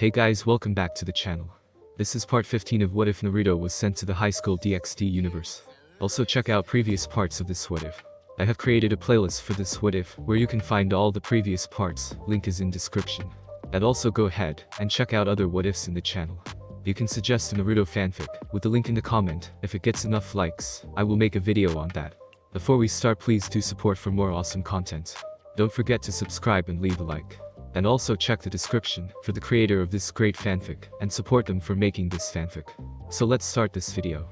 Hey guys, welcome back to the channel. This is part 15 of What If Naruto was sent to the Highschool DxD universe. Also check out previous parts of this What If. I have created a playlist for this What If where you can find all the previous parts, link is in description. And also go ahead and check out other What Ifs in the channel. You can suggest a Naruto fanfic with the link in the comment. If it gets enough likes, I will make a video on that. Before we start, please do support for more awesome content. Don't forget to subscribe and leave a like. And also check the description for the creator of this great fanfic and support them for making this fanfic. So let's start this video.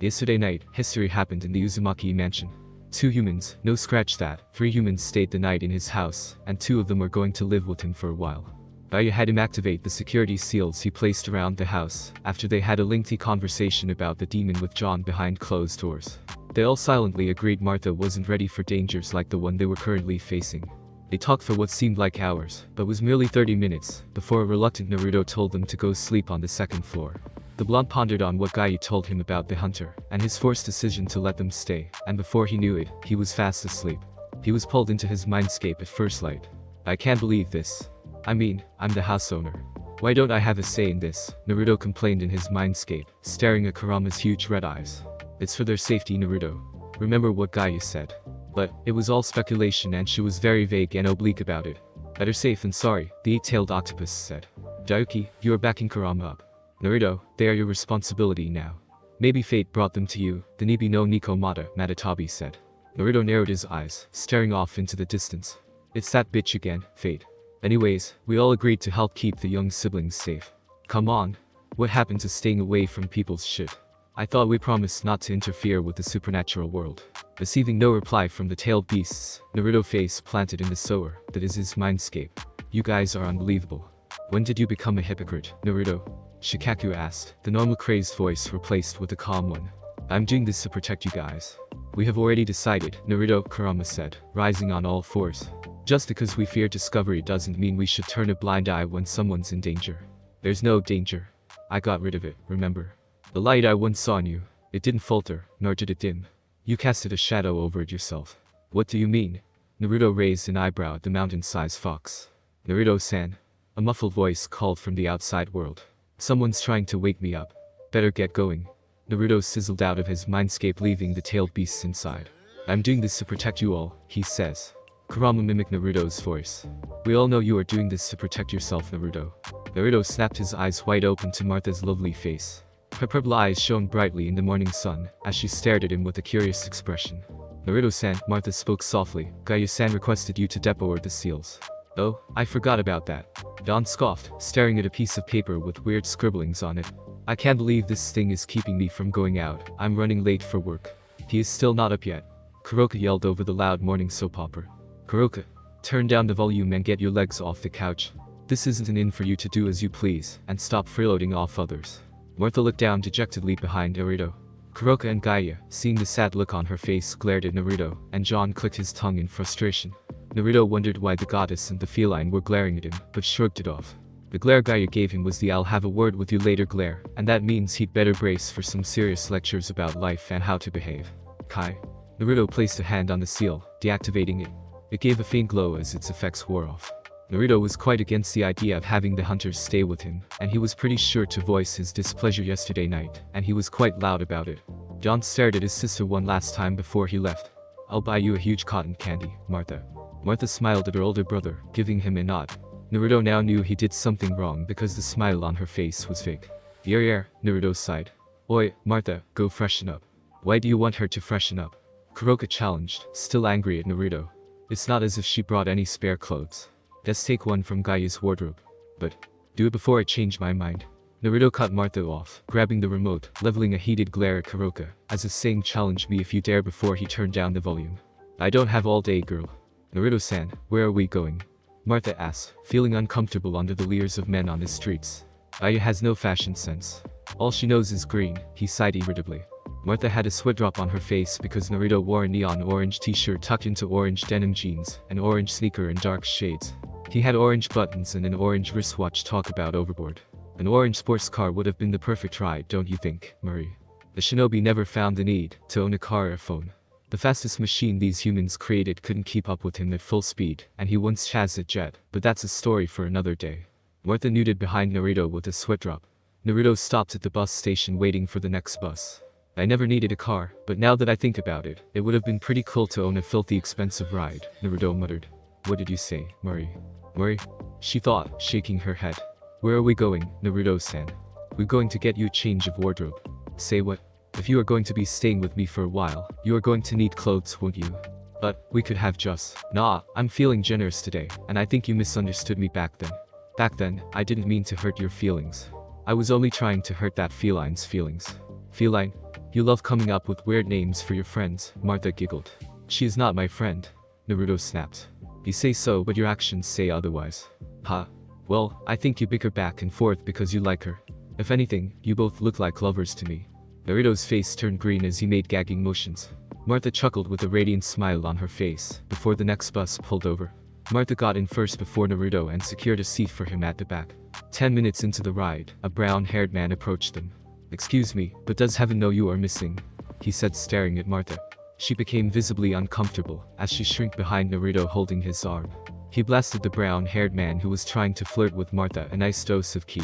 Yesterday night, history happened in the Uzumaki mansion. 2 humans, no scratch that, 3 humans stayed the night in his house, and 2 of them were going to live with him for a while. Kaguya had him activate the security seals he placed around the house, after they had a lengthy conversation about the demon with John behind closed doors. They all silently agreed Martha wasn't ready for dangers like the one they were currently facing. They talked for what seemed like hours, but was merely 30 minutes, before a reluctant Naruto told them to go sleep on the 2nd floor. The blonde pondered on what Kaguya told him about the hunter, and his forced decision to let them stay, and before he knew it, he was fast asleep. He was pulled into his mindscape at first light. I can't believe this. I mean, I'm the house owner. Why don't I have a say in this? Naruto complained in his mindscape, staring at Kurama's huge red eyes. It's for their safety, Naruto. Remember what Kaguya said. But it was all speculation and she was very vague and oblique about it. Better safe than sorry, the 8-tailed octopus said. Daisuke, you are backing Kurama up. Naruto, they are your responsibility now. Maybe fate brought them to you, the Nibi no Nikomata, Matatabi said. Naruto narrowed his eyes, staring off into the distance. It's that bitch again, fate. Anyways, we all agreed to help keep the young siblings safe. Come on. What happened to staying away from people's shit? I thought we promised not to interfere with the supernatural world. Receiving no reply from the tailed beasts, Naruto face planted in the sewer that is his mindscape. You guys are unbelievable. When did you become a hypocrite, Naruto? Shikaku asked, the normal crazed voice replaced with a calm one. I'm doing this to protect you guys. We have already decided, Naruto, Kurama said, rising on all fours. Just because we fear discovery doesn't mean we should turn a blind eye when someone's in danger. There's no danger. I got rid of it, remember? The light I once saw in you, it didn't falter, nor did it dim. You casted a shadow over it yourself. What do you mean? Naruto raised an eyebrow at the mountain-sized fox. Naruto-san. A muffled voice called from the outside world. Someone's trying to wake me up. Better get going. Naruto sizzled out of his mindscape, leaving the tailed beasts inside. I'm doing this to protect you all, he says. Kurama mimicked Naruto's voice. We all know you are doing this to protect yourself, Naruto. Naruto snapped his eyes wide open to Martha's lovely face. Her purple eyes shone brightly in the morning sun, as she stared at him with a curious expression. Naruto-san, Martha spoke softly, Kaguya-san requested you to depot the seals. Oh, I forgot about that. Don scoffed, staring at a piece of paper with weird scribblings on it. I can't believe this thing is keeping me from going out, I'm running late for work. He is still not up yet. Kuroka yelled over the loud morning soap opera. Kuroka, turn down the volume and get your legs off the couch. This isn't an inn for you to do as you please, and stop freeloading off others. Martha looked down dejectedly behind Naruto. Kuroka and Kaguya, seeing the sad look on her face, glared at Naruto, and John clicked his tongue in frustration. Naruto wondered why the goddess and the feline were glaring at him, but shrugged it off. The glare Kaguya gave him was the I'll have a word with you later glare, and that means he'd better brace for some serious lectures about life and how to behave. Kai. Naruto placed a hand on the seal, deactivating it. It gave a faint glow as its effects wore off. Naruto was quite against the idea of having the hunters stay with him, and he was pretty sure to voice his displeasure yesterday night, and he was quite loud about it. John stared at his sister one last time before he left. I'll buy you a huge cotton candy, Martha. Martha smiled at her older brother, giving him a nod. Naruto now knew he did something wrong because the smile on her face was fake. Yeah, Naruto sighed. Oi, Martha, go freshen up. Why do you want her to freshen up? Kuroka challenged, still angry at Naruto. It's not as if she brought any spare clothes. Let's take one from Kaguya's wardrobe. But do it before I change my mind. Naruto cut Martha off, grabbing the remote, leveling a heated glare at Kuroka, as if saying challenge me if you dare before he turned down the volume. I don't have all day, girl. Naruto-san, where are we going? Martha asked, feeling uncomfortable under the leers of men on the streets. Kaguya has no fashion sense. All she knows is green, he sighed irritably. Martha had a sweat drop on her face because Naruto wore a neon orange t-shirt tucked into orange denim jeans, an orange sneaker in dark shades. He had orange buttons and an orange wristwatch. Talk about overboard. An orange sports car would have been the perfect ride, don't you think, Marie? The shinobi never found the need to own a car or a phone. The fastest machine these humans created couldn't keep up with him at full speed, and he once chased a jet, but that's a story for another day. Martha nooded behind Naruto with a sweat drop. Naruto stopped at the bus station waiting for the next bus. I never needed a car, but now that I think about it, it would have been pretty cool to own a filthy expensive ride, Naruto muttered. What did you say, Murray? Murray? She thought, shaking her head. Where are we going, Naruto-san? We're going to get you a change of wardrobe. Say what? If you are going to be staying with me for a while, you are going to need clothes, won't you? But, we could have just. Nah, I'm feeling generous today, and I think you misunderstood me back then. Back then, I didn't mean to hurt your feelings. I was only trying to hurt that feline's feelings. Feline? You love coming up with weird names for your friends, Martha giggled. She is not my friend, Naruto snapped. You say so, but your actions say otherwise. Huh? Well, I think you bicker back and forth because you like her. If anything, you both look like lovers to me. Naruto's face turned green as he made gagging motions. Martha chuckled with a radiant smile on her face, before the next bus pulled over. Martha got in first before Naruto and secured a seat for him at the back. 10 minutes into the ride, a brown-haired man approached them. Excuse me, but does heaven know you are missing? He said, staring at Martha. She became visibly uncomfortable, as she shrank behind Naruto holding his arm. He blasted the brown-haired man who was trying to flirt with Martha a nice dose of ki.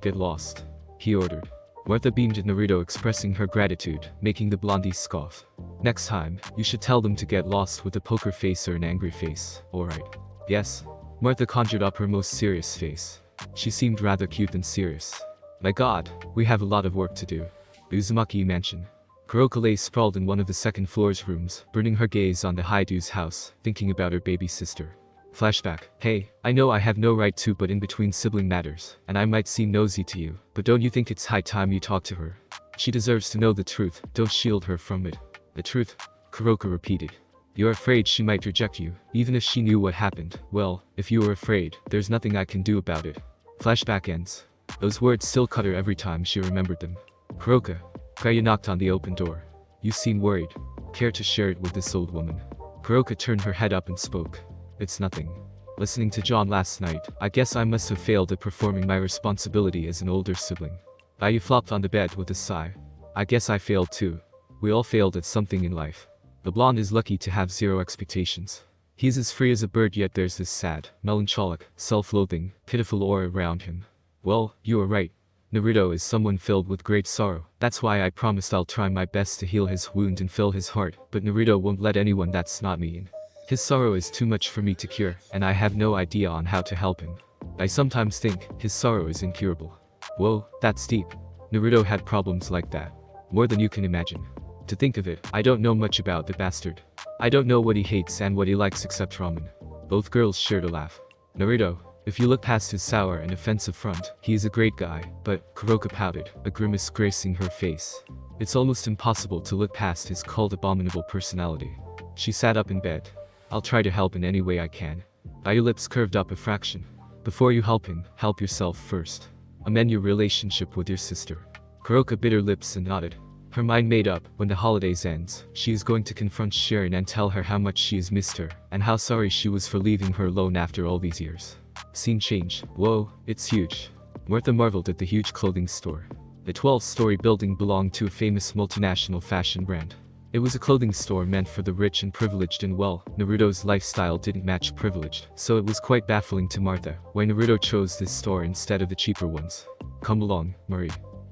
Get lost, he ordered. Martha beamed at Naruto, expressing her gratitude, making the blondie scoff. Next time, you should tell them to get lost with a poker face or an angry face, alright? Yes? Martha conjured up her most serious face. She seemed rather cute than serious. My god, we have a lot of work to do. Uzumaki Mansion. Kuroka lay sprawled in one of the second floor's rooms, burning her gaze on the Haidu's house, thinking about her baby sister. Flashback. Hey, I know I have no right to, but in between sibling matters, and I might seem nosy to you, but don't you think it's high time you talk to her? She deserves to know the truth, don't shield her from it. The truth? Kuroka repeated. You're afraid she might reject you, even if she knew what happened. Well, if you are afraid, there's nothing I can do about it. Flashback ends. Those words still cut her every time she remembered them. Kuroka. Kaguya knocked on the open door. You seem worried. Care to share it with this old woman? Kuroka turned her head up and spoke. It's nothing. Listening to John last night, I guess I must have failed at performing my responsibility as an older sibling. Kaguya flopped on the bed with a sigh. I guess I failed too. We all failed at something in life. The blonde is lucky to have zero expectations. He's as free as a bird, yet there's this sad, melancholic, self-loathing, pitiful aura around him. Well, you are right. Naruto is someone filled with great sorrow. That's why I promised I'll try my best to heal his wound and fill his heart, but Naruto won't let anyone that's not me in. His sorrow is too much for me to cure, and I have no idea on how to help him. I sometimes think his sorrow is incurable. Whoa, that's deep. Naruto had problems like that. More than you can imagine. To think of it, I don't know much about the bastard. I don't know what he hates and what he likes except ramen. Both girls shared a laugh. Naruto, if you look past his sour and offensive front, he is a great guy, but, Kuroka pouted, a grimace gracing her face. It's almost impossible to look past his cold, abominable personality. She sat up in bed. I'll try to help in any way I can. Your lips curved up a fraction. Before you help him, help yourself first. Amend your relationship with your sister. Kuroka bit her lips and nodded. Her mind made up, when the holidays ends, she is going to confront Sharon and tell her how much she has missed her, and how sorry she was for leaving her alone after all these years. Scene change. Whoa, it's huge. Martha marveled at the huge clothing store. The 12-story building belonged to a famous multinational fashion brand. It was a clothing store meant for the rich and privileged, and well, Naruto's lifestyle didn't match privileged, so it was quite baffling to Martha why Naruto chose this store instead of the cheaper ones. Come along, Murray.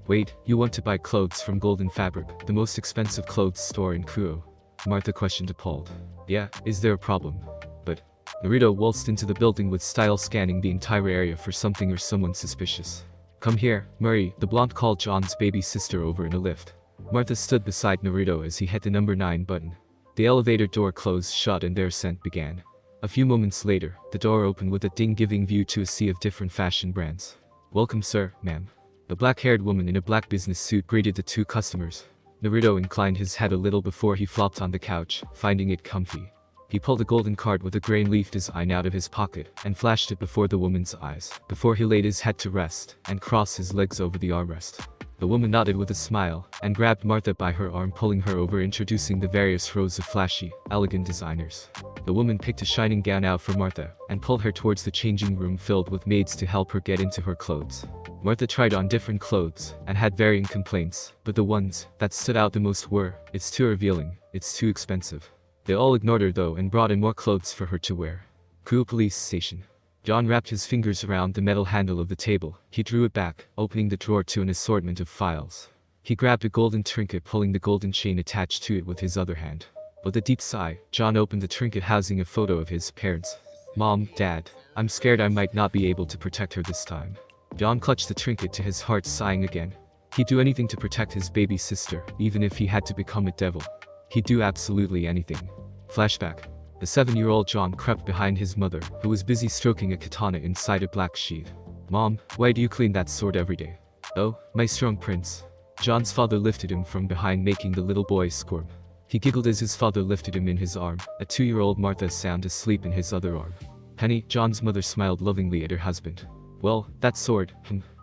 Wait, you want to buy clothes from Golden Fabric, the most expensive clothes store in Kuo? Martha questioned, appalled. Yeah, is there a problem? But Naruto waltzed into the building with style, scanning the entire area for something or someone suspicious. Come here, Murray, the blonde called John's baby sister over in a lift. Martha stood beside Naruto as he hit the number 9 button. The elevator door closed shut and their ascent began. A few moments later, the door opened with a ding, giving view to a sea of different fashion brands. Welcome, sir, ma'am. The black-haired woman in a black business suit greeted the two customers. Naruto inclined his head a little before he flopped on the couch, finding it comfy. He pulled a golden card with a grain-leaf design out of his pocket and flashed it before the woman's eyes, before he laid his head to rest and crossed his legs over the armrest. The woman nodded with a smile and grabbed Martha by her arm, pulling her over, introducing the various rows of flashy, elegant designers. The woman picked a shining gown out for Martha and pulled her towards the changing room filled with maids to help her get into her clothes. Martha tried on different clothes and had varying complaints, but the ones that stood out the most were, it's too revealing, it's too expensive. They all ignored her though and brought in more clothes for her to wear. Kuo Police Station. John wrapped his fingers around the metal handle of the table. He drew it back, opening the drawer to an assortment of files. He grabbed a golden trinket, pulling the golden chain attached to it with his other hand. With a deep sigh, John opened the trinket housing a photo of his parents. Mom, Dad, I'm scared I might not be able to protect her this time. John clutched the trinket to his heart, sighing again. He'd do anything to protect his baby sister, even if he had to become a devil. He'd do absolutely anything. Flashback. The 7-year-old John crept behind his mother, who was busy stroking a katana inside a black sheath. Mom, why do you clean that sword every day? Oh, my strong prince. John's father lifted him from behind, making the little boy squirm. He giggled as his father lifted him in his arm. A 2-year-old Martha sound asleep in his other arm. Penny, John's mother smiled lovingly at her husband. Well, that sword,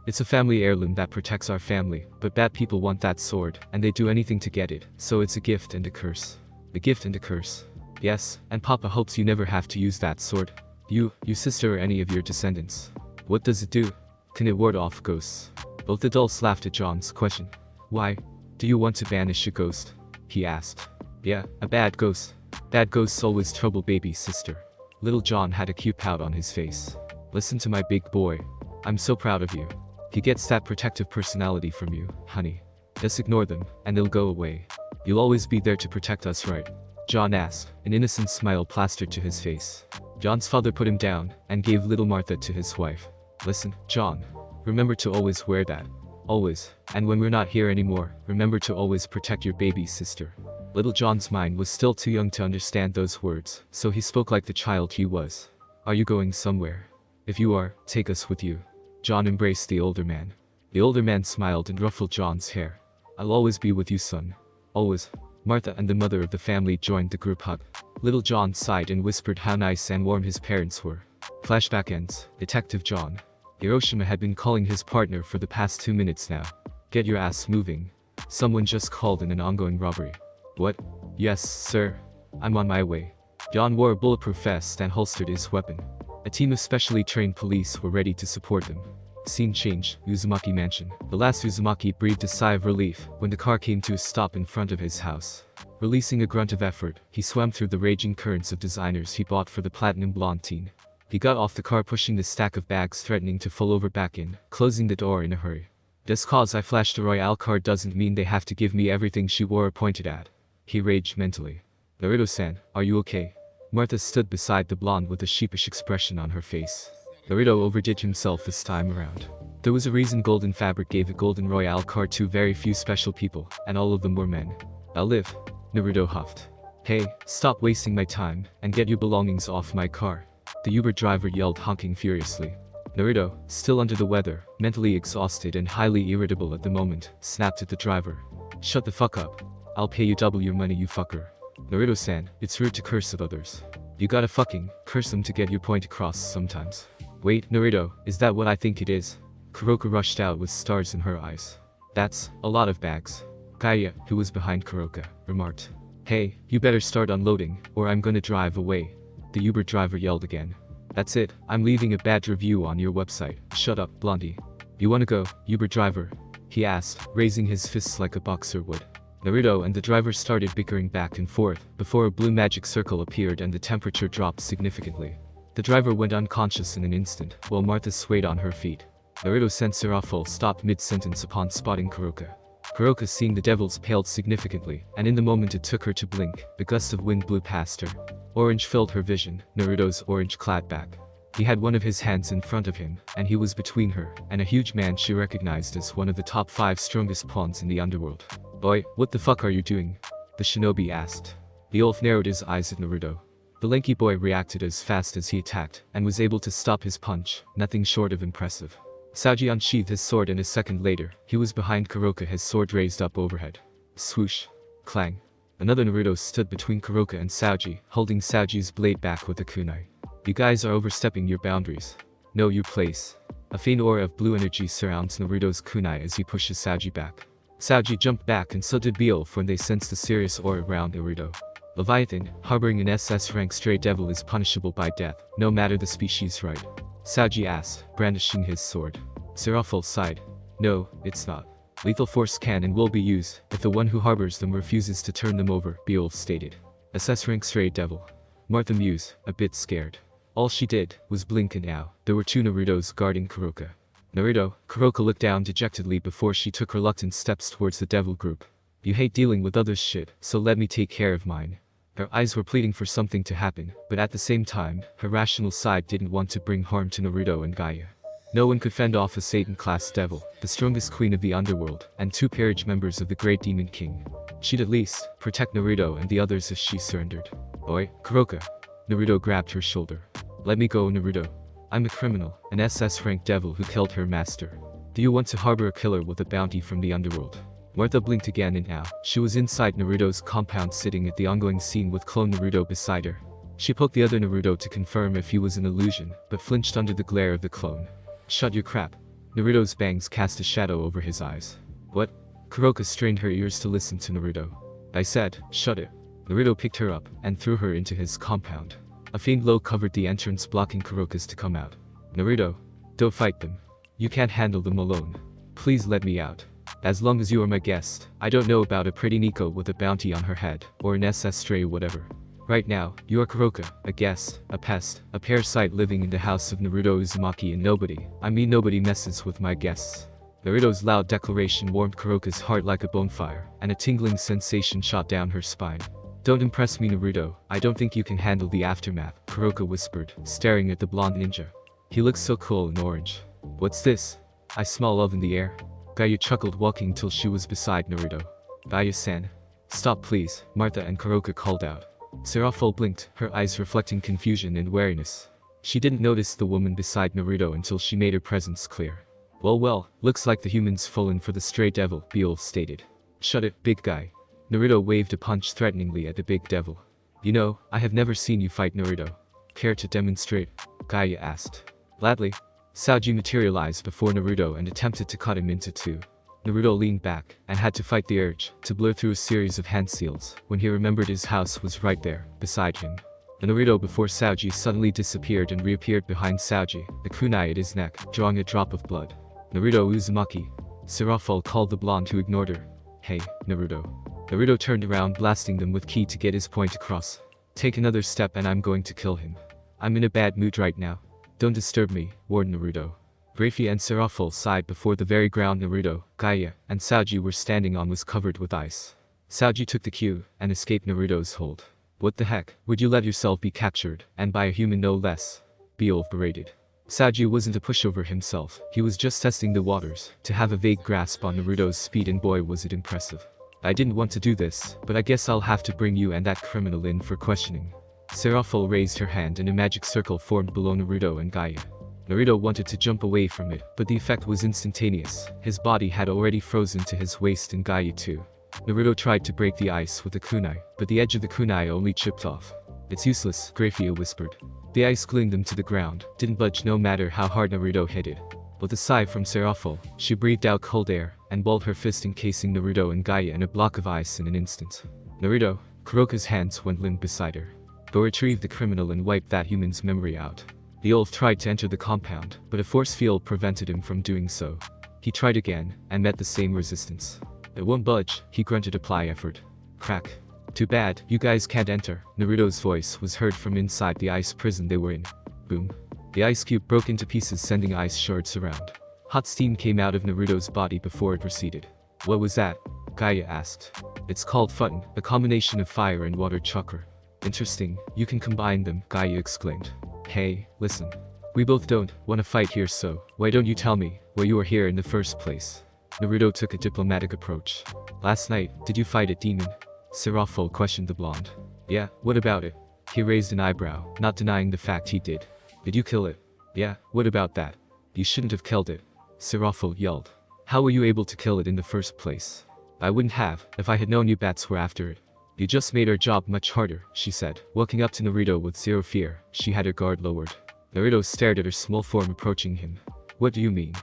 it's a family heirloom that protects our family, but bad people want that sword, and they do anything to get it, so it's a gift and a curse. A gift and a curse. Yes, and Papa hopes you never have to use that sword. You, your sister, or any of your descendants. What does it do? Can it ward off ghosts? Both adults laughed at John's question. Why? Do you want to banish a ghost? He asked. Yeah, a bad ghost. Bad ghosts always trouble baby sister. Little John had a cute pout on his face. Listen to my big boy. I'm so proud of you. He gets that protective personality from you, honey. Just ignore them, and they'll go away. You'll always be there to protect us, right? John asked, an innocent smile plastered to his face. John's father put him down, and gave little Martha to his wife. Listen, John. Remember to always wear that. Always. And when we're not here anymore, remember to always protect your baby sister. Little John's mind was still too young to understand those words, so he spoke like the child he was. Are you going somewhere? If you are, take us with you. John embraced the older man. The older man smiled and ruffled John's hair. I'll always be with you, son. Always. Martha and the mother of the family joined the group hug. Little John sighed and whispered how nice and warm his parents were. Flashback ends. Detective John. Hiroshima had been calling his partner for the past 2 minutes now. Get your ass moving. Someone just called in an ongoing robbery. What? Yes, sir. I'm on my way. John wore a bulletproof vest and holstered his weapon. A team of specially trained police were ready to support them. Scene changed, Uzumaki Mansion. The last Uzumaki breathed a sigh of relief when the car came to a stop in front of his house. Releasing a grunt of effort, he swam through the raging currents of designers he bought for the platinum blonde teen. He got off the car, pushing the stack of bags, threatening to fall over back in, closing the door in a hurry. Just cause I flashed a Royale card doesn't mean they have to give me everything she wore or pointed at. He raged mentally. Naruto-san, are you okay? Martha stood beside the blonde with a sheepish expression on her face. Naruto overdid himself this time around. There was a reason Golden Fabric gave a Golden Royale card to very few special people, and all of them were men. I'll live. Naruto huffed. Hey, stop wasting my time, and get your belongings off my car. The Uber driver yelled, honking furiously. Naruto, still under the weather, mentally exhausted and highly irritable at the moment, snapped at the driver. Shut the fuck up. I'll pay you double your money, you fucker. Naruto-san, it's rude to curse at others. You gotta fucking curse them to get your point across sometimes. Wait, Naruto, is that what I think it is? Kuroka rushed out with stars in her eyes. That's a lot of bags. Kaguya, who was behind Kuroka, remarked. Hey, you better start unloading, or I'm gonna drive away. The Uber driver yelled again. That's it, I'm leaving a bad review on your website. Shut up, Blondie. You wanna go, Uber driver? He asked, raising his fists like a boxer would. Naruto and the driver started bickering back and forth, before a blue magic circle appeared and the temperature dropped significantly. The driver went unconscious in an instant, while Martha swayed on her feet. Naruto sensed Seraful stopped mid-sentence upon spotting Kuroka. Kuroka, seeing the devils, paled significantly, and in the moment it took her to blink, a gust of wind blew past her. Orange filled her vision, Naruto's orange-clad back. He had one of his hands in front of him, and he was between her, and a huge man she recognized as one of the top 5 strongest pawns in the underworld. Boy, what the fuck are you doing? The shinobi asked. The elf narrowed his eyes at Naruto. The lanky boy reacted as fast as he attacked, and was able to stop his punch, nothing short of impressive. Saji unsheathed his sword, and a second later, he was behind Kuroka, his sword raised up overhead. Swoosh. Clang. Another Naruto stood between Kuroka and Saji, holding Saji's blade back with a kunai. You guys are overstepping your boundaries. Know your place. A faint aura of blue energy surrounds Naruto's kunai as he pushes Saji back. Saji jumped back, and so did Beelf when they sensed the serious aura around Naruto. Leviathan, harboring an SS rank stray devil, is punishable by death, no matter the species, right? Saji asked, brandishing his sword. Seraful sighed. No, it's not. Lethal force can and will be used if the one who harbors them refuses to turn them over, Beelf stated. SS rank stray devil. Martha mused, a bit scared. All she did was blink, and now there were 2 Narutos guarding Kuroka. Naruto, Kuroka looked down dejectedly before she took reluctant steps towards the devil group. You hate dealing with others' shit, so let me take care of mine. Her eyes were pleading for something to happen, but at the same time, her rational side didn't want to bring harm to Naruto and Gaia. No one could fend off a Satan-class devil, the strongest queen of the underworld, and 2 peerage members of the Great Demon King. She'd at least protect Naruto and the others if she surrendered. Oi, Kuroka. Naruto grabbed her shoulder. Let me go, Naruto. I'm a criminal, an SS-rank devil who killed her master. Do you want to harbor a killer with a bounty from the underworld? Martha blinked again, and now she was inside Naruto's compound sitting at the ongoing scene with clone Naruto beside her. She poked the other Naruto to confirm if he was an illusion, but flinched under the glare of the clone. Shut your crap. Naruto's bangs cast a shadow over his eyes. What? Kuroka strained her ears to listen to Naruto. I said, shut it. Naruto picked her up and threw her into his compound. A faint glow covered the entrance, blocking Kuroka's to come out. Naruto, don't fight them. You can't handle them alone. Please let me out. As long as you are my guest, I don't know about a pretty Nico with a bounty on her head, or an SS stray or whatever. Right now, you are Kuroka, a guest, a pest, a parasite living in the house of Naruto Uzumaki, and nobody messes with my guests. Naruto's loud declaration warmed Kuroka's heart like a bonfire, and a tingling sensation shot down her spine. Don't impress me, Naruto, I don't think you can handle the aftermath, Kuroka whispered, staring at the blonde ninja. He looks so cool and orange. What's this? I smell love in the air. Gaia chuckled, walking till she was beside Naruto. Gaia-san. Stop please, Martha and Kuroka called out. Serafol blinked, her eyes reflecting confusion and wariness. She didn't notice the woman beside Naruto until she made her presence clear. Well, looks like the human's fallen for the stray devil, Bijuus stated. Shut it, big guy. Naruto waved a punch threateningly at the big devil. You know, I have never seen you fight, Naruto. Care to demonstrate? Gaia asked. Gladly. Saoji materialized before Naruto and attempted to cut him into 2. Naruto leaned back and had to fight the urge to blow through a series of hand seals when he remembered his house was right there, beside him. Naruto before Saoji suddenly disappeared and reappeared behind Saoji, the kunai at his neck, drawing a drop of blood. Naruto Uzumaki. Serafol called the blonde who ignored her. Hey, Naruto. Naruto turned around, blasting them with ki to get his point across. Take another step and I'm going to kill him. I'm in a bad mood right now. Don't disturb me, warned Naruto. Rafi and Serafol sighed before the very ground Naruto, Gaia, and Saoji were standing on was covered with ice. Saoji took the cue and escaped Naruto's hold. What the heck, would you let yourself be captured, and by a human no less? Bijuus berated. Saoji wasn't a pushover himself, he was just testing the waters, to have a vague grasp on Naruto's speed, and boy was it impressive. I didn't want to do this, but I guess I'll have to bring you and that criminal in for questioning. Serafol raised her hand and a magic circle formed below Naruto and Gaia. Naruto wanted to jump away from it, but the effect was instantaneous. His body had already frozen to his waist, and Gaia too. Naruto tried to break the ice with a kunai, but the edge of the kunai only chipped off. It's useless, Grafia whispered. The ice gluing them to the ground didn't budge no matter how hard Naruto hit it. With a sigh from Serafol, she breathed out cold air and balled her fist, encasing Naruto and Gaia in a block of ice in an instant. Naruto, Kuroka's hands went limp beside her. Go retrieve the criminal and wipe that human's memory out. The elf tried to enter the compound, but a force field prevented him from doing so. He tried again, and met the same resistance. It won't budge, he grunted. Apply effort. Crack. Too bad, you guys can't enter. Naruto's voice was heard from inside the ice prison they were in. Boom. The ice cube broke into pieces, sending ice shards around. Hot steam came out of Naruto's body before it receded. What was that? Gaia asked. It's called Futton, a combination of fire and water chakra. Interesting, you can combine them, Gaia exclaimed. Hey, listen. We both don't want to fight here, so why don't you tell me why you are here in the first place? Naruto took a diplomatic approach. Last night, did you fight a demon? Serafol questioned the blonde. Yeah, what about it? He raised an eyebrow, not denying the fact he did. Did you kill it? Yeah, what about that? You shouldn't have killed it. Serafol yelled. How were you able to kill it in the first place? I wouldn't have, if I had known you bats were after it. You just made our job much harder, she said, walking up to Naruto with zero fear. She had her guard lowered. Naruto stared at her small form approaching him. What do you mean?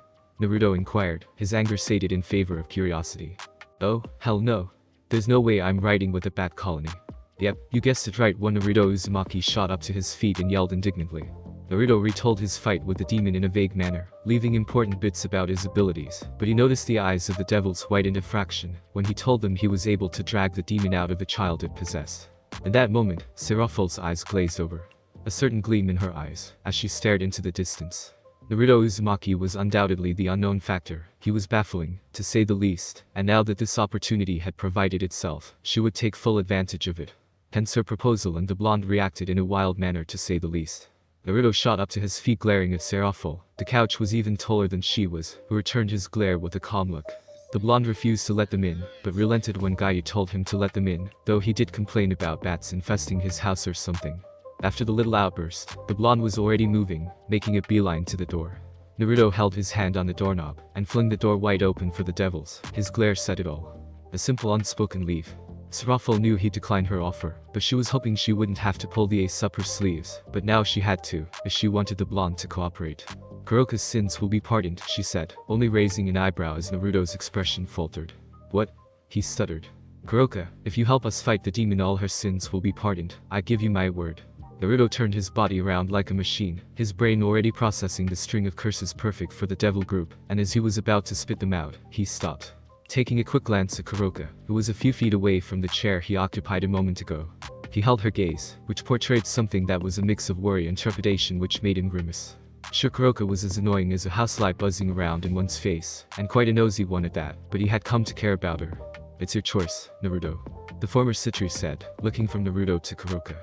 Naruto inquired, his anger sated in favor of curiosity. Oh, hell no. There's no way I'm riding with a bat colony. Yep, you guessed it right. When Naruto Uzumaki shot up to his feet and yelled indignantly. Naruto retold his fight with the demon in a vague manner, leaving important bits about his abilities, but he noticed the eyes of the devils whitened a fraction when he told them he was able to drag the demon out of the child it possessed. In that moment, Serafol's eyes glazed over. a certain gleam in her eyes, as she stared into the distance. Naruto Uzumaki was undoubtedly the unknown factor. He was baffling, to say the least, and now that this opportunity had provided itself, she would take full advantage of it. Hence her proposal, and the blonde reacted in a wild manner, to say the least. Naruto shot up to his feet, glaring at Seraful. The couch was even taller than she was, who returned his glare with a calm look. The blonde refused to let them in, but relented when Gaia told him to let them in, though he did complain about bats infesting his house or something. After the little outburst, the blonde was already moving, making a beeline to the door. Naruto held his hand on the doorknob, and flung the door wide open for the devils. His glare said it all. A simple unspoken leave. Seraful knew he'd decline her offer, but she was hoping she wouldn't have to pull the ace up her sleeves, but now she had to, if she wanted the blonde to cooperate. Kuroka's sins will be pardoned, she said, only raising an eyebrow as Naruto's expression faltered. What? He stuttered. Kuroka, if you help us fight the demon, all her sins will be pardoned, I give you my word. Naruto turned his body around like a machine, his brain already processing the string of curses perfect for the devil group, and as he was about to spit them out, he stopped. Taking a quick glance at Kuroka, who was a few feet away from the chair he occupied a moment ago. He held her gaze, which portrayed something that was a mix of worry and trepidation, which made him grimace. Sure, Kuroka was as annoying as a housefly buzzing around in one's face, and quite a nosy one at that, but he had come to care about her. It's your choice, Naruto. The former Citrus said, looking from Naruto to Kuroka.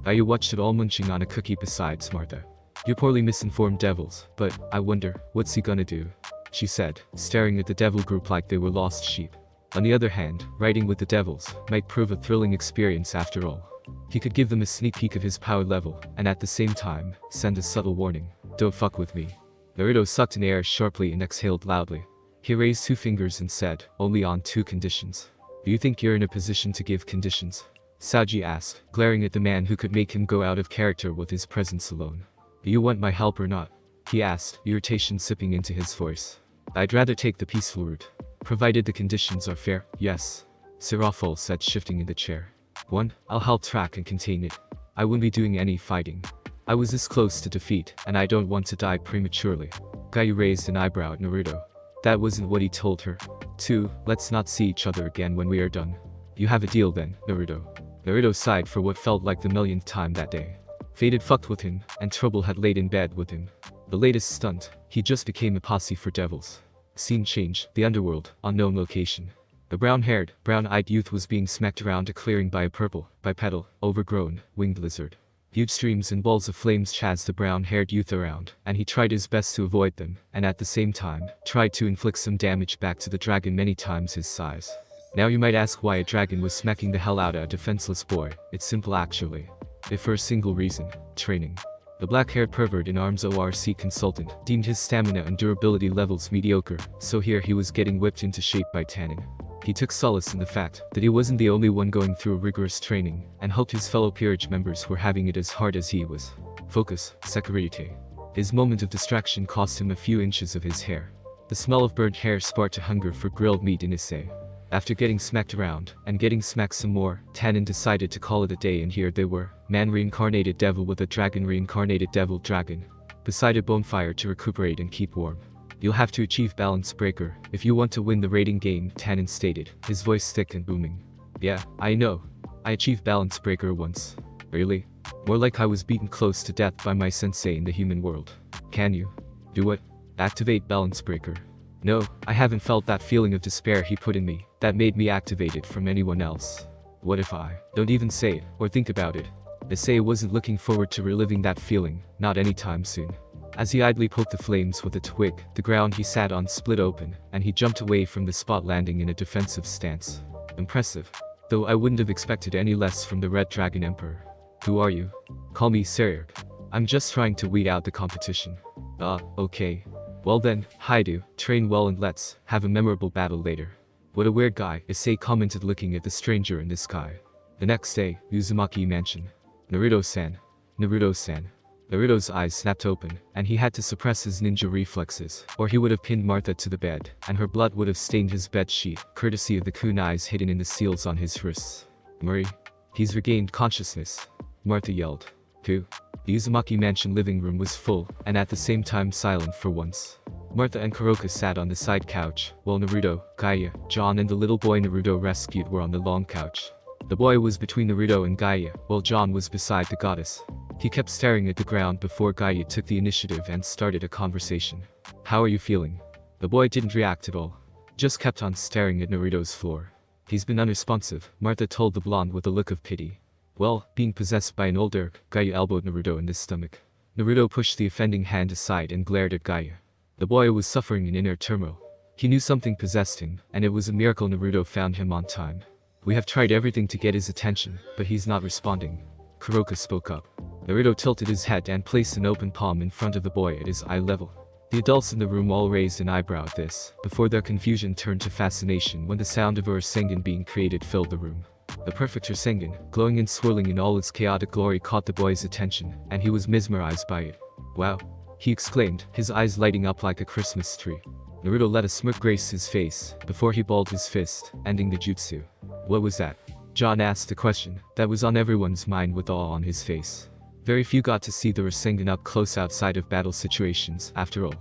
You watched it all munching on a cookie besides Martha. You're poorly misinformed devils, but, I wonder, what's he gonna do? She said, staring at the devil group like they were lost sheep. On the other hand, riding with the devils might prove a thrilling experience after all. He could give them a sneak peek of his power level, and at the same time, send a subtle warning. Don't fuck with me. Naruto sucked in air sharply and exhaled loudly. He raised 2 fingers and said, only on 2 conditions. Do you think you're in a position to give conditions? Saji asked, glaring at the man who could make him go out of character with his presence alone. Do you want my help or not? He asked, irritation sipping into his voice. I'd rather take the peaceful route. Provided the conditions are fair, yes. Seraful said, shifting in the chair. 1. I'll help track and contain it. I wouldn't be doing any fighting. I was this close to defeat, and I don't want to die prematurely. Gaia raised an eyebrow at Naruto. That wasn't what he told her. 2. Let's not see each other again when we are done. You have a deal then, Naruto. Naruto sighed for what felt like the millionth time that day. Fate had fucked with him, and trouble had laid in bed with him. The latest stunt, he just became a posse for devils. Scene change, the underworld, unknown location. The brown-haired, brown-eyed youth was being smacked around a clearing by a purple, bipedal, overgrown, winged lizard. Huge streams and balls of flames chased the brown-haired youth around, and he tried his best to avoid them, and at the same time, tried to inflict some damage back to the dragon many times his size. Now you might ask why a dragon was smacking the hell out of a defenseless boy. It's simple actually. If for a single reason, training. The black-haired pervert in arms ORC consultant deemed his stamina and durability levels mediocre, so here he was getting whipped into shape by tanning. He took solace in the fact that he wasn't the only one going through rigorous training, and hoped his fellow peerage members were having it as hard as he was. Focus, security. His moment of distraction cost him a few inches of his hair. The smell of burnt hair sparked a hunger for grilled meat in his say. After getting smacked around, and getting smacked some more, Tannen decided to call it a day, and here they were, man reincarnated devil with a dragon reincarnated devil dragon. Beside a bonfire to recuperate and keep warm. You'll have to achieve balance breaker, if you want to win the rating game, Tannen stated, his voice thick and booming. Yeah, I know. I achieved balance breaker once. Really? More like I was beaten close to death by my sensei in the human world. Can you? Do what? Activate balance breaker. No, I haven't felt that feeling of despair he put in me, that made me activate it from anyone else. What if I don't even say it, or think about it? Issei wasn't looking forward to reliving that feeling, not anytime soon. As he idly poked the flames with a twig, the ground he sat on split open, and he jumped away from the spot, landing in a defensive stance. Impressive. Though I wouldn't have expected any less from the Red Dragon Emperor. Who are you? Call me Seryok. I'm just trying to weed out the competition. Okay. Well then, Haidu, train well and let's have a memorable battle later. What a weird guy, Issei commented, looking at the stranger in the sky. The next day, Uzumaki Mansion. Naruto-san. Naruto-san. Naruto's eyes snapped open, and he had to suppress his ninja reflexes, or he would have pinned Martha to the bed, and her blood would have stained his bed sheet, courtesy of the kunais hidden in the seals on his wrists. Murray. He's regained consciousness. Martha yelled. Who? The Uzumaki Mansion living room was full, and at the same time silent for once. Martha and Kuroka sat on the side couch, while Naruto, Gaia, John and the little boy Naruto rescued were on the long couch. The boy was between Naruto and Gaia, while John was beside the goddess. He kept staring at the ground before Kaguya took the initiative and started a conversation. "How are you feeling?" The boy didn't react at all. Just kept on staring at Naruto's floor. "He's been unresponsive," Martha told the blonde with a look of pity. "Well, being possessed by an old Urk," Kaguya elbowed Naruto in the stomach. Naruto pushed the offending hand aside and glared at Kaguya. The boy was suffering in inner turmoil. He knew something possessed him, and it was a miracle Naruto found him on time. "We have tried everything to get his attention, but he's not responding." Kuroka spoke up. Naruto tilted his head and placed an open palm in front of the boy at his eye level. The adults in the room all raised an eyebrow at this, before their confusion turned to fascination when the sound of a Rasengan being created filled the room. The perfect Rasengan, glowing and swirling in all its chaotic glory, caught the boy's attention, and he was mesmerized by it. "Wow!" he exclaimed, his eyes lighting up like a Christmas tree. Naruto let a smirk grace his face, before he balled his fist, ending the jutsu. "What was that?" John asked a question that was on everyone's mind with awe on his face. Very few got to see the Rasengan up close outside of battle situations, after all.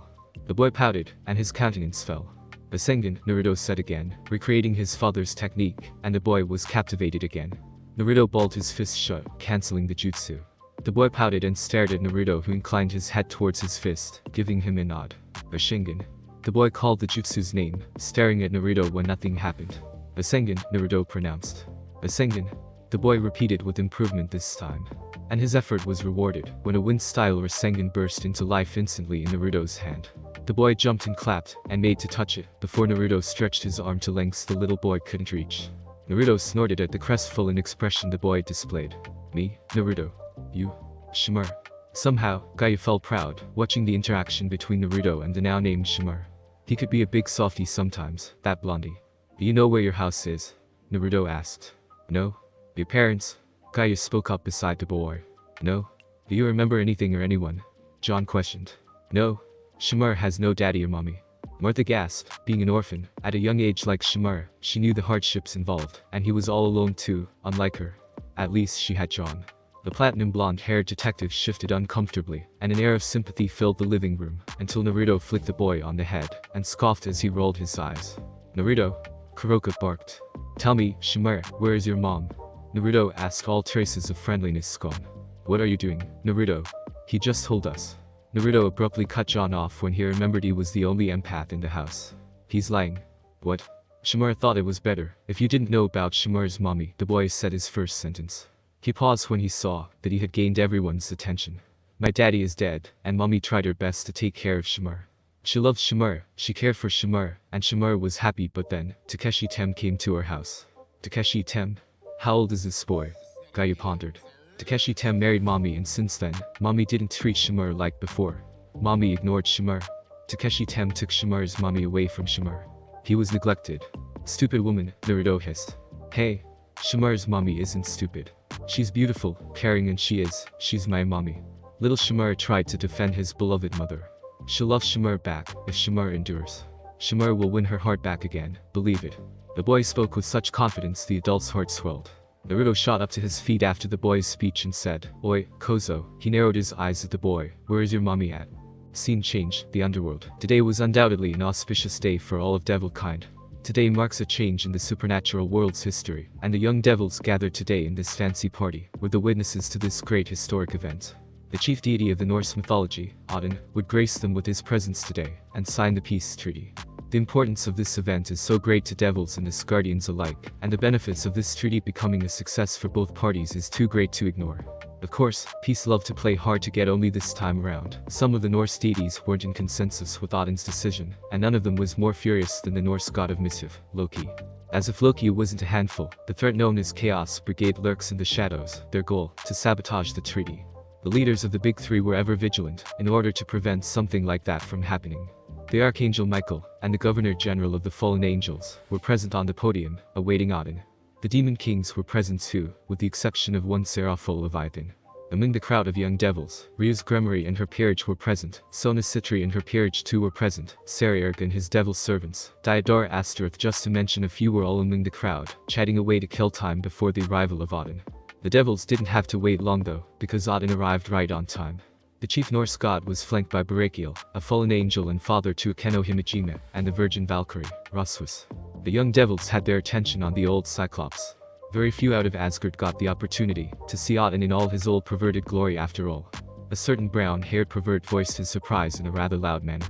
The boy pouted, and his countenance fell. "Rasengan," Naruto said again, recreating his father's technique, and the boy was captivated again. Naruto balled his fist shut, canceling the jutsu. The boy pouted and stared at Naruto, who inclined his head towards his fist, giving him a nod. "Rasengan." The boy called the jutsu's name, staring at Naruto when nothing happened. "Rasengan," Naruto pronounced. "Rasengan." The boy repeated with improvement this time. And his effort was rewarded, when a wind-style Rasengan burst into life instantly in Naruto's hand. The boy jumped and clapped, and made to touch it, before Naruto stretched his arm to lengths the little boy couldn't reach. Naruto snorted at the crestfallen expression the boy displayed. "Me, Naruto? You? Shimura?" Somehow, Kaguya felt proud, watching the interaction between Naruto and the now-named Shimura. He could be a big softie sometimes, that blondie. "Do you know where your house is?" Naruto asked. "No." "Your parents?" Kaguya spoke up beside the boy. "No." "Do you remember anything or anyone?" John questioned. "No. Shimura has no daddy or mommy." Martha gasped. Being an orphan, at a young age like Shimura, she knew the hardships involved, and he was all alone too, unlike her. At least she had John. The platinum blonde-haired detective shifted uncomfortably, and an air of sympathy filled the living room, until Naruto flicked the boy on the head, and scoffed as he rolled his eyes. "Naruto?" Kuroka barked. "Tell me, Shimura, where is your mom?" Naruto asked, all traces of friendliness gone. "What are you doing, Naruto? He just told us." Naruto abruptly cut John off when he remembered he was the only empath in the house. "He's lying." "What?" Shimura thought it was better if you didn't know about Shimura's mommy, the boy said his first sentence. He paused when he saw that he had gained everyone's attention. "My daddy is dead, and mommy tried her best to take care of Shimura. She loved Shimura, she cared for Shimura, and Shimura was happy, but then, Takeshi Tem came to our house." "Takeshi Tem? How old is this boy?" Kaguya pondered. "Takeshi Tem married mommy, and since then, mommy didn't treat Shimura like before. Mommy ignored Shimura. Takeshi Tem took Shimura's mommy away from Shimura. He was neglected." "Stupid woman," Naruto hissed. "Hey, Shimura's mommy isn't stupid. She's beautiful, caring, and she's my mommy." Little Shimura tried to defend his beloved mother. "She'll love Shimura back, if Shimura endures. Shimura will win her heart back again, believe it." The boy spoke with such confidence the adult's heart swelled. Naruto shot up to his feet after the boy's speech and said, "Oi, Kozo." He narrowed his eyes at the boy. "Where is your mommy at?" Scene change, the underworld. Today was undoubtedly an auspicious day for all of devil kind. Today marks a change in the supernatural world's history, and the young devils gathered today in this fancy party were the witnesses to this great historic event. The chief deity of the Norse mythology, Odin, would grace them with his presence today, and sign the peace treaty. The importance of this event is so great to devils and Asgardians alike, and the benefits of this treaty becoming a success for both parties is too great to ignore. Of course, peace loved to play hard to get only this time around. Some of the Norse deities weren't in consensus with Odin's decision, and none of them was more furious than the Norse god of mischief, Loki. As if Loki wasn't a handful, the threat known as Chaos Brigade lurks in the shadows, their goal, to sabotage the treaty. The leaders of the Big Three were ever vigilant, in order to prevent something like that from happening. The Archangel Michael, and the Governor-General of the Fallen Angels, were present on the podium, awaiting Odin. The Demon Kings were present too, with the exception of one Seraphol Leviathan. Among the crowd of young devils, Ryu's Gremory and her peerage were present, Sona Citri and her peerage too were present, Sariarg and his devil servants, Diodora Astaroth, just to mention a few, were all among the crowd, chatting away to kill time before the arrival of Odin. The devils didn't have to wait long though, because Odin arrived right on time. The chief Norse god was flanked by Barakiel, a fallen angel and father to Akeno Himejima, and the virgin Valkyrie, Roswis. The young devils had their attention on the old Cyclops. Very few out of Asgard got the opportunity to see Odin in all his old perverted glory after all. A certain brown-haired pervert voiced his surprise in a rather loud manner.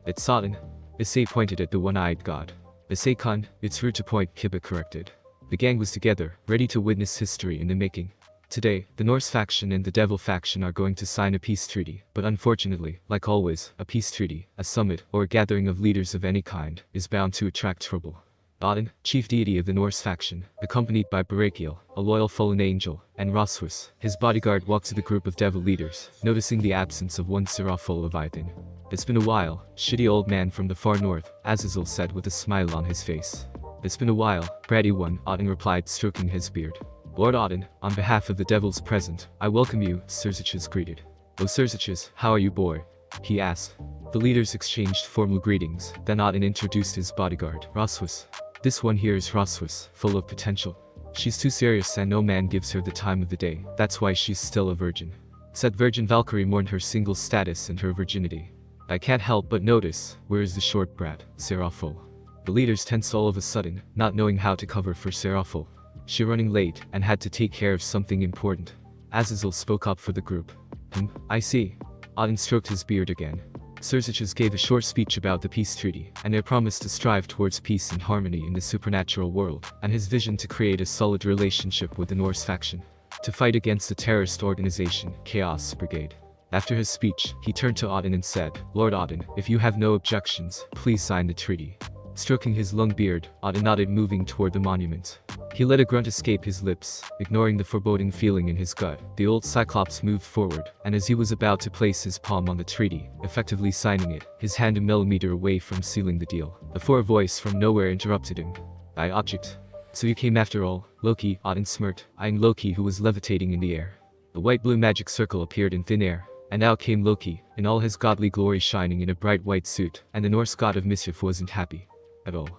"It's Odin." Issei pointed at the one-eyed god. "Issei-kun, it's rude to point," Kiba corrected. The gang was together, ready to witness history in the making. Today, the Norse faction and the Devil faction are going to sign a peace treaty, but unfortunately, like always, a peace treaty, a summit, or a gathering of leaders of any kind, is bound to attract trouble. Odin, chief deity of the Norse faction, accompanied by Barakiel, a loyal fallen angel, and Roswus, his bodyguard, walked to the group of devil leaders, noticing the absence of one Serafol Leviathan. "It's been a while, shitty old man from the far north," Azazel said with a smile on his face. "It's been a while, bratty one," Odin replied, stroking his beard. "Lord Odin, on behalf of the devils present, I welcome you," Serzichus greeted. "Oh Serzichus, how are you, boy?" he asked. The leaders exchanged formal greetings, then Odin introduced his bodyguard, Roswus. "This one here is Roswus, full of potential. She's too serious and no man gives her the time of the day, that's why she's still a virgin." Said Virgin Valkyrie mourned her single status and her virginity. "I can't help but notice, where is the short brat, Serafol?" The leaders tensed all of a sudden, not knowing how to cover for Serafol. She running late and had to take care of something important. Azazel spoke up for the group. I see." Odin stroked his beard again. Serzichus gave a short speech about the peace treaty, and their promise to strive towards peace and harmony in the supernatural world, and his vision to create a solid relationship with the Norse faction, to fight against the terrorist organization, Chaos Brigade. After his speech, he turned to Odin and said, "Lord Odin, if you have no objections, please sign the treaty." Stroking his long beard, Odin nodded, moving toward the monument. He let a grunt escape his lips, ignoring the foreboding feeling in his gut. The old Cyclops moved forward, and as he was about to place his palm on the treaty, effectively signing it, his hand a millimeter away from sealing the deal, before a voice from nowhere interrupted him. "I object." "So you came after all, Loki," Odin smirked, eyeing Loki, who was levitating in the air. A white-blue magic circle appeared in thin air, and out came Loki, in all his godly glory, shining in a bright white suit, and the Norse god of mischief wasn't happy at all.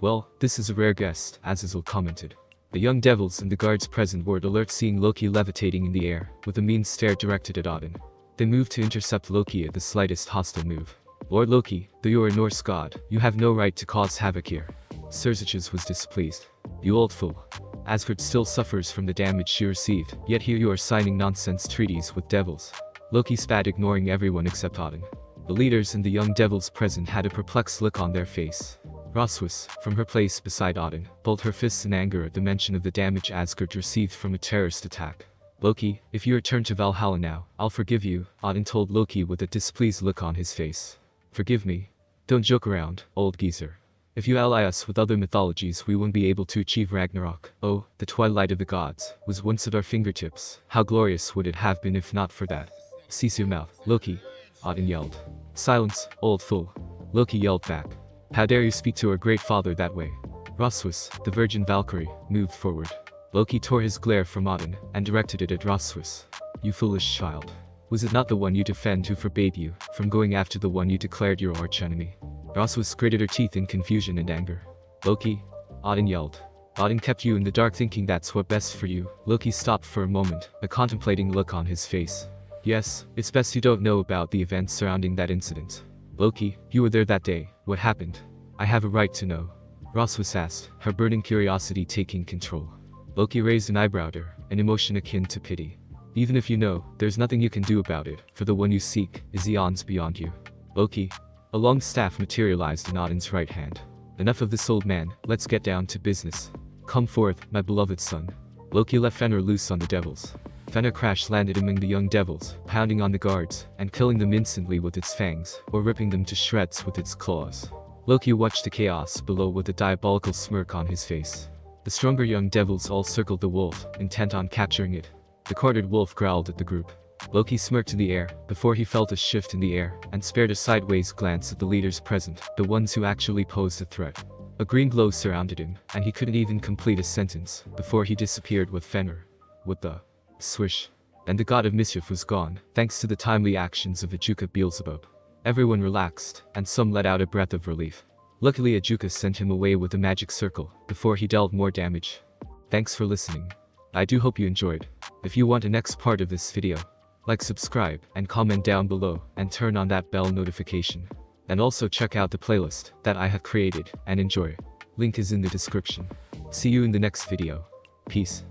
"Well, this is a rare guest," Azazel commented. The young devils and the guards present were alert, seeing Loki levitating in the air, with a mean stare directed at Odin. They moved to intercept Loki at the slightest hostile move. "Lord Loki, though you are a Norse god, you have no right to cause havoc here." Serzichus was displeased. "You old fool. Asgard still suffers from the damage she received, yet here you are signing nonsense treaties with devils." Loki spat, ignoring everyone except Odin. The leaders and the young devils present had a perplexed look on their face. Roswus, from her place beside Odin, balled her fists in anger at the mention of the damage Asgard received from a terrorist attack. "Loki, if you return to Valhalla now, I'll forgive you," Odin told Loki with a displeased look on his face. "Forgive me? Don't joke around, old geezer. If you ally us with other mythologies, we won't be able to achieve Ragnarok. Oh, the twilight of the gods was once at our fingertips. How glorious would it have been if not for that." "Cease your mouth, Loki," Odin yelled. "Silence, old fool," Loki yelled back. "How dare you speak to our great father that way?" Roswus, the Virgin Valkyrie, moved forward. Loki tore his glare from Odin, and directed it at Roswus. "You foolish child. Was it not the one you defend who forbade you from going after the one you declared your archenemy?" Roswus gritted her teeth in confusion and anger. "Loki," Odin yelled. "Odin kept you in the dark thinking that's what best for you." Loki stopped for a moment, a contemplating look on his face. "Yes, it's best you don't know about the events surrounding that incident." "Loki, you were there that day. What happened?" "I have a right to know," Roswus asked, her burning curiosity taking control. Loki raised an eyebrow at her, an emotion akin to pity. "Even if you know, there's nothing you can do about it, for the one you seek is eons beyond you." "Loki." A long staff materialized in Odin's right hand. "Enough of this, old man, let's get down to business. Come forth, my beloved son." Loki let Fenrir loose on the devils. Fenrir crash-landed among the young devils, pounding on the guards, and killing them instantly with its fangs, or ripping them to shreds with its claws. Loki watched the chaos below with a diabolical smirk on his face. The stronger young devils all circled the wolf, intent on capturing it. The quartered wolf growled at the group. Loki smirked in the air, before he felt a shift in the air, and spared a sideways glance at the leaders present, the ones who actually posed a threat. A green glow surrounded him, and he couldn't even complete a sentence, before he disappeared with Fenrir. With the swish, and the god of mischief was gone, thanks to the timely actions of Ajuka Beelzebub. Everyone relaxed, and some let out a breath of relief. Luckily Ajuka sent him away with a magic circle, before he dealt more damage. Thanks for listening. I do hope you enjoyed. If you want the next part of this video, like, subscribe, and comment down below, and turn on that bell notification. And also check out the playlist that I have created, and enjoy. Link is in the description. See you in the next video. Peace.